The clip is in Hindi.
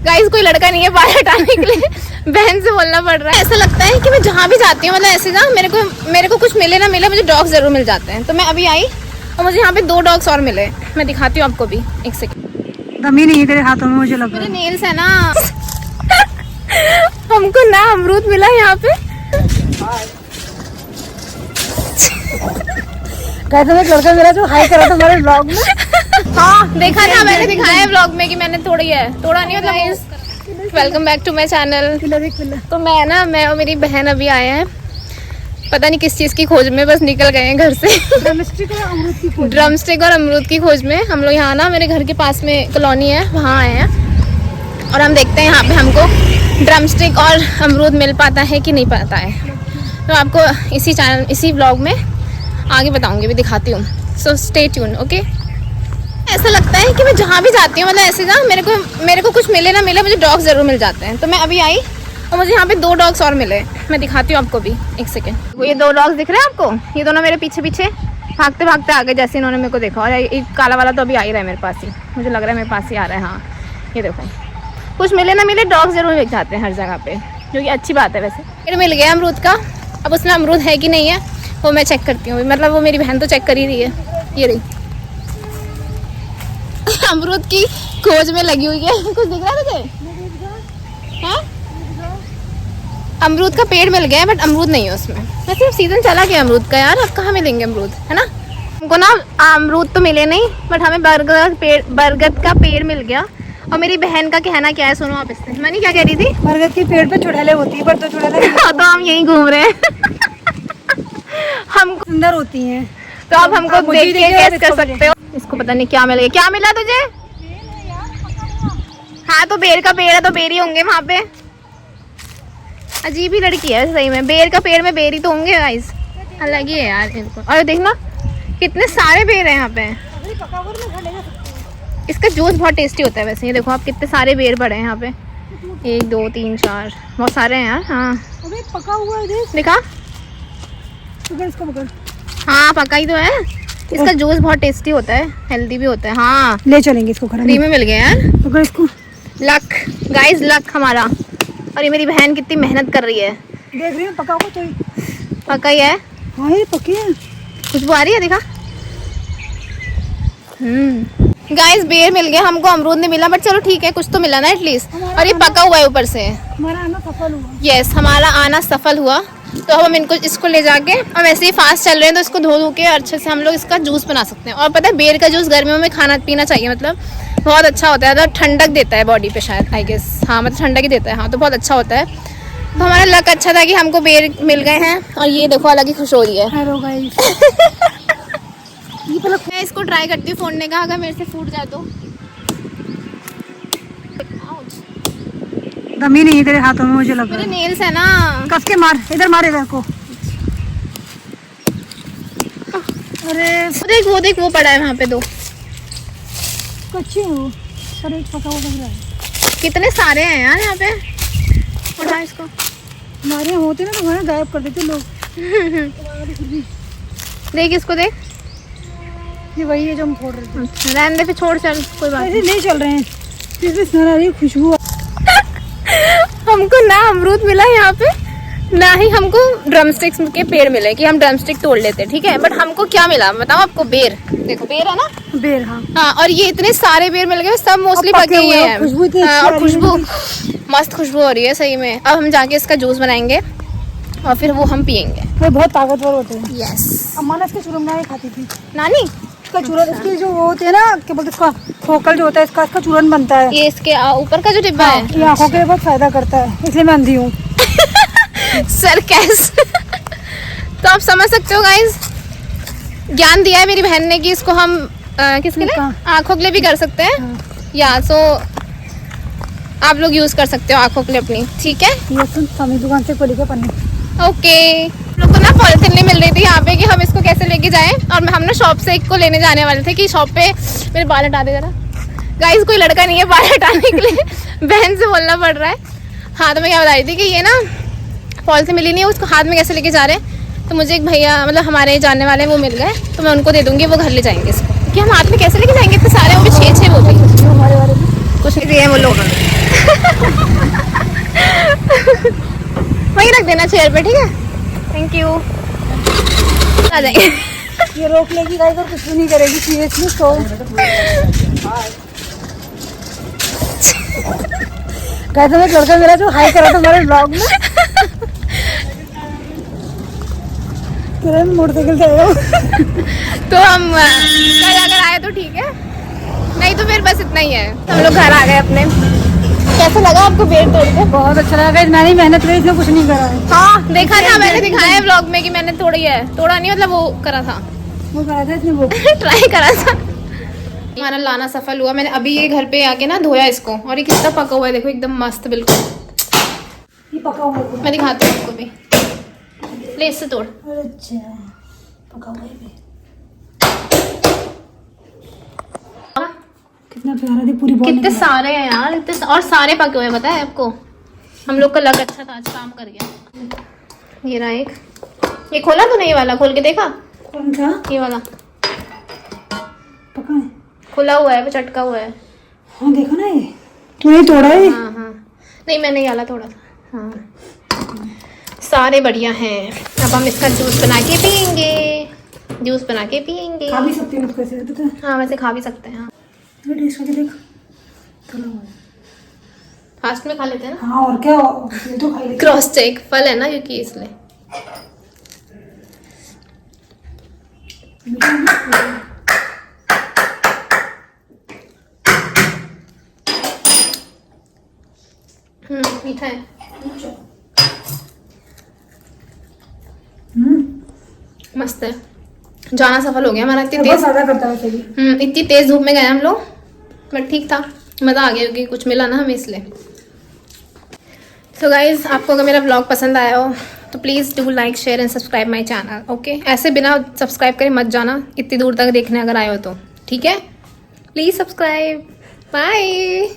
गाइस कोई लड़का नहीं है बाल हटाने के लिए, बहन से बोलना पड़ रहा है। ऐसा लगता है कि मैं जहाँ भी जाती हूँ मतलब ऐसे ना मेरे को कुछ मिले ना मिले, मुझे डॉग जरूर मिल जाते हैं। तो मैं अभी आई और मुझे यहाँ पे 2 डॉग्स और मिले। मैं दिखाती हूँ आपको भी, एक सेकंड। दमी नहीं है तेरे हाथों में, मुझे लग रहा है। मेरे नेल्स है ना हमको ना अमरूद मिला यहाँ पे। कहते हैं लड़का मेरा जो हाई करा था हमारे ब्लॉग में। हाँ देखा ना, मैंने दिखाया है ब्लॉग में कि मैंने तोड़ा नहीं मतलब। Welcome back to my channel. तो मैं और मेरी बहन अभी आए हैं, पता नहीं किस चीज़ की खोज में, बस निकल गए हैं घर से। ड्रमस्टिक और अमरूद की खोज में हम लोग यहाँ ना, मेरे घर के पास में कॉलोनी है, वहाँ आए हैं और हम देखते हैं यहाँ पे हमको ड्रमस्टिक और अमरूद मिल पाता है कि नहीं पाता है। तो आपको इसी ब्लॉग में आगे बताऊंगी, भी दिखाती हूँ। So stay tune, okay. ऐसा लगता है कि मैं जहाँ भी जाती हूँ मतलब ऐसे ना मेरे को कुछ मिले ना मिले, मुझे डॉग जरूर मिल जाते हैं। तो मैं अभी आई और मुझे यहाँ पे 2 डॉग्स और मिले। मैं दिखाती हूँ आपको भी, एक सेकेंड। वो ये 2 डॉग्स दिख रहे हैं आपको, ये दोनों मेरे पीछे पीछे भागते भागते आ गए जैसे इन्होंने मेरे को देखा। और एक काला वाला तो अभी आ ही रहा है मेरे पास ही, मुझे लग रहा है मेरे पास ही आ रहा है। हाँ ये देखो, कुछ मिले ना मिले डॉग जरूर मिल जाते हैं हर जगह पे, जो कि अच्छी बात है। वैसे फिर मिल गया अमरूद का, अब उसमें अमरूद है कि नहीं है वो मैं चेक करती हूँ। मतलब वो मेरी बहन तो चेक कर ही रही है। ये रही अमरूद की खोज में लगी हुई है। कुछ दिख रहा है तुझे? हाँ अमरूद का पेड़ मिल गया है बट अमरूद नहीं है उसमें। वैसे सीजन चला गया अमरूद का यार, अब कहाँ मिलेंगे अमरूद, है ना। हमको ना अमरूद तो मिले नहीं बट हमें बरगद का पेड़ मिल गया। और मेरी बहन का कहना क्या है सुनो आप इससे। मनी क्या कह रही थी? बरगद के पेड़ पे चुड़ैले होती है, पर तो चुड़ैले तो हम यहीं घूम रहे हैं। हमको सुंदर होती हैं, तो आप हमको देख के कैसे कर सकते हो। इसको पता नहीं क्या मिल गया। क्या मिला तुझे? हाँ तो बेर का पेड़ है तो बेर ही होंगे वहाँ पे। अजीब ही लड़की है सही में, बेर का पेड़ में बेर ही तो होंगे गाइस, अलग ही है यार इनको। और देखना कितने सारे बेर हैं यहाँ पे। इसका जूस बहुत टेस्टी होता है वैसे। ये देखो आप कितने सारे बेर पड़े हैं यहाँ पे, 1 2 3 4 बहुत सारे हैं यार। हाँ पका हुआ है, देखा? इसको पकड़। हाँ पका ही तो है। इसका जूस बहुत टेस्टी होता है, हेल्दी भी होता है। हाँ ले चलेंगे इसको, फ्री में मिल गया यार। पकड़ इसको। लक गाइस, लक हमारा। और ये मेरी बहन कितनी मेहनत कर रही है। देख रही है पका हुआ तो पका ही है। हाँ ये पके हैं, खुशबू आ रही है, देखा? गाइस बेर मिल गया हमको, अमरूद नहीं मिला बट चलो ठीक है, कुछ तो मिला ना एटलीस्ट। और ये पका हुआ है ऊपर से। हमारा आना सफल हुआ। यस हमारा आना सफल हुआ। तो हम इसको ले जाके, हम वैसे ही फास्ट चल रहे हैं तो इसको धो के अच्छे से हम लोग इसका जूस बना सकते हैं। और पता है बेर का जूस गर्मियों में खाना पीना चाहिए, मतलब बहुत अच्छा होता है, मतलब ठंडक देता है बॉडी पे शायद, आई गेस। हाँ मतलब ठंडक ही देता है। हाँ तो बहुत अच्छा होता है। तो हमारा लक अच्छा था कि हमको बेर मिल गए हैं। और ये देखो अलग ही खुश हो रही है। Hello guys. मैं इसको ट्राई करती हूँ फोड़ने का, अगर मेरे से फूट जाए तो। दमी नहीं है तेरे हाथों में, मुझे लग रहा मेरे है। नेल्स है ना, कस के मार, इधर मार इधर को। अरे वो देख वो पड़ा है वहाँ पे 2 कच्चे हो, पर एक पका हुआ लग रहा है। कितने सारे हैं यार यहाँ पे। उठा इसको। हमारे यहाँ होते ना तो हमारे गायब कर देते लोग। देख इसको देख, ये वही है जो हम फोड़ रहे थे। रहने दे, फिर छोड़, चल कोई बात ऐसे नहीं चल रहे हैं, इसमें स्मेल आ रही है, खुशबू। हमको ना अमरूद मिला यहाँ पे, ना ही हमको ड्रमस्टिक्स के पेड़ मिले कि हम ड्रमस्टिक तोड़ लेते, ठीक है। बट हमको क्या मिला बताओ आपको? बेर। देखो बेर है ना, बेर। हाँ हाँ। और ये इतने सारे बेर मिल गए, सब मोस्टली पके हुए हैं। और खुशबू मस्त खुशबू हो रही है सही में। अब हम जाके इसका जूस बनाएंगे और फिर वो हम पियेंगे। वो बहुत ताकतवर होते हैं। यस। अम्मा ने इसके चूरन बनाए खाती थी। नानी इसका चूरन, इसकी जो वो होती है ना, क्या बोलते हैं इसका, खोखल जो होता है इसका चूरन बनता है। ये इसके ऊपर का जो डिब्बा है, ये आंखों के लिए बहुत फायदा करता है, इसलिए मैं अंधी हूँ। सरकैस। तो आप समझ सकते हो गाइस, ज्ञान दिया है मेरी बहन ने कि इसको हम किसके लिए, आंखों के लिए भी कर सकते हैं। या सो आप लोग यूज कर सकते हो आंखों के लिए अपनी, ठीक है। ये सुन, स्वामी दुकान से खोली के पन्नी। ओके। हम लोग को ना पॉलिथीन नहीं मिल रही थी यहाँ पे कि हम इसको कैसे लेके जाएं। और हम ना शॉप से एक को लेने जाने वाले थे कि शॉप पे, मेरे बाल हटा दे जरा गाइस, कोई लड़का नहीं है बाल हटाने के लिए, बहन से बोलना पड़ रहा है। हाँ तो मैं क्या बता रही थी कि ये ना पॉलिथीन मिली नहीं है, उसको हाथ में कैसे लेके जा रहे हैं। तो मुझे एक भैया, मतलब हमारे जानने वाले, वो मिल गए, तो मैं उनको दे दूंगी, वो घर ले जाएंगे इसको। कि हम हाथ में कैसे लेके जाएंगे इतने सारे, वो भी 6 वो भी कुछ नहीं है वो लोग। वहीं रख देना चेयर पे, ठीक है? Thank you. आ जाएंगे। ये रोक लेगी गाइस और कुछ भी नहीं करेगी सीरियसली। तो कहते हैं लड़का मेरा जो हाई करा था हमारे ब्लॉग में, मोटरसाइकिल से आया। तो हम कल अगर आए तो ठीक है, नहीं तो फिर बस इतना ही है। हम लोग घर आ गए अपने। कैसा लगा आपको पेड़ तोड़ के? बहुत अच्छा लगा। मैंने मेहनत करी, इसमें कुछ नहीं करा है। हाँ देखा था, मैंने दिखाया है व्लॉग में कि मैंने तोड़ा नहीं मतलब वो करा था, वो करा था इसने, वो ट्राई करा था। हमारा लाना सफल हुआ। मैंने अभी ये घर पे आके ना धोया इसको, और ये कितना पका हुआ है देखो, एकदम मस्त बिल्कुल। ये पका हुआ है। मैं दिखाती हूँ आपको भी, ले इससे तोड़। अच्छा पका हुआ है। कितना प्यारा थी पूरी बॉडी। कितने सारे हैं यार, इतने और सारे पके हुए हैं, पता है आपको? हम लोग का लग अच्छा था, आज काम कर गया। ये रहा एक, ये खोला तूने? ये वाला खोल के देखा? कौन सा? ये वाला पका है, खुला हुआ है, वो चटका हुआ है। हाँ देखा ना, ये तूने तोड़ा है। हाँ हाँ, नहीं मैंने ये वाला थोड़ा था। हाँ सारे बढ़िया हैं। अब हम इसका जूस बना के पियेंगे, जूस बना के पियेंगे। खा भी सकते हैं उसको ऐसे, तो हाँ वैसे खा भी सकते हैं। हाँ टेस्ट करके देख, तला हुआ है। फास्ट में खा लेते हैं ना। हाँ और क्या, ये तो खा लेते। क्रॉस चेक फल है ना क्योंकि इसलिए। मीठा है। मस्त है। जाना सफल हो गया हमारा। इतनी तेज ज्यादा करता है सही। इतनी तेज धूप में गए हम लोग, बट ठीक था, मज़ा आ गया क्योंकि कुछ मिला ना हमें इसलिए। सो गाइज, आपको अगर मेरा व्लॉग पसंद आया हो तो please do like share and subscribe my channel. Okay, ऐसे बिना सब्सक्राइब करे मत जाना इतनी दूर तक देखने अगर आए हो तो, ठीक है? Please subscribe. बाय।